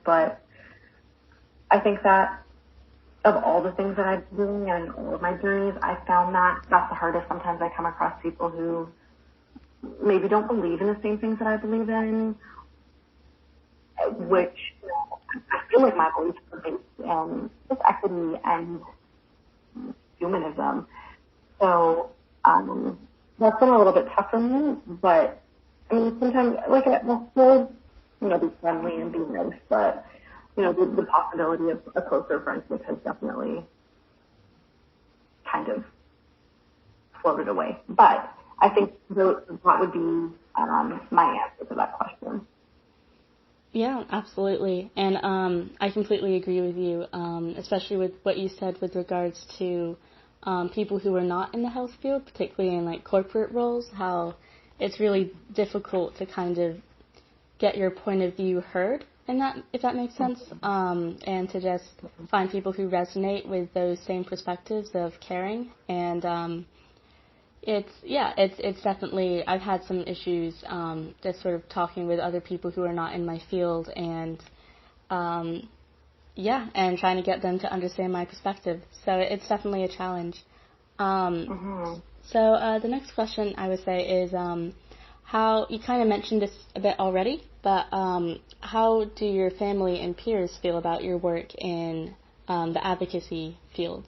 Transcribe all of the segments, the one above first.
but I think that of all the things that I've been doing and all of my journeys, I found that that's the hardest. Sometimes I come across people who maybe don't believe in the same things that I believe in, which I feel like my beliefs are based in just equity and humanism. So that's been a little bit tough for me, but I mean, sometimes, like, I'll still, be friendly and be nice, but, the possibility of a closer friendship has definitely kind of floated away. But I think that would be my answer to that question. Yeah, absolutely. And I completely agree with you, especially with what you said with regards to people who are not in the health field, particularly in like corporate roles, how it's really difficult to kind of get your point of view heard in that, if that makes sense, and to just find people who resonate with those same perspectives of caring. And it's definitely, I've had some issues just sort of talking with other people who are not in my field, and and trying to get them to understand my perspective. So it's definitely a challenge. So the next question I would say is how, you kind of mentioned this a bit already, but how do your family and peers feel about your work in the advocacy fields?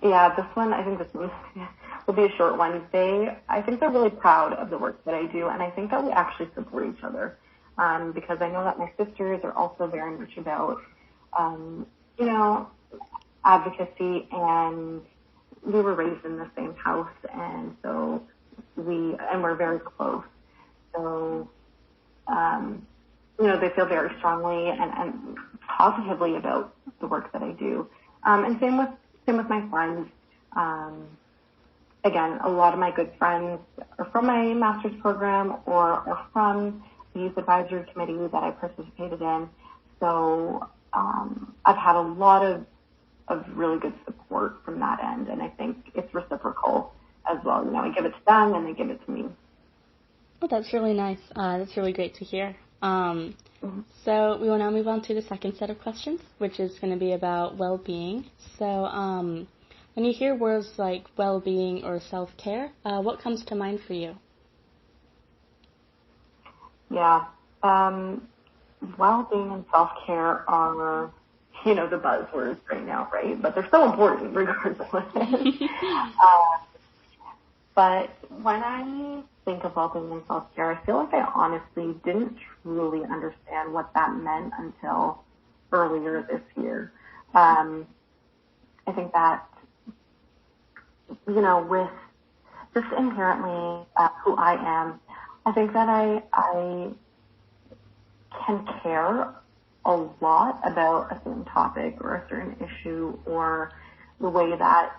Yeah, this one, I think this one will be a short one. I think they're really proud of the work that I do, and I think that we actually support each other, because I know that my sisters are also very much about, advocacy, and we were raised in the same house, and so we're very close. So, they feel very strongly and positively about the work that I do. And same with my friends. Again, a lot of my good friends are from my master's program or are from the youth advisory committee that I participated in. So I've had a lot of really good support from that end, and I think it's reciprocal as well. I give it to them and they give it to me. Oh, that's really nice. That's really great to hear. So we will now move on to the second set of questions, which is going to be about well-being. So when you hear words like well-being or self-care, what comes to mind for you? Yeah. Well-being and self-care are, the buzzwords right now, right? But they're so important regardless. But when I think of well-being and self-care, I feel like I honestly didn't truly understand what that meant until earlier this year. I think that, with just inherently who I am, I think that I can care a lot about a certain topic or a certain issue or the way that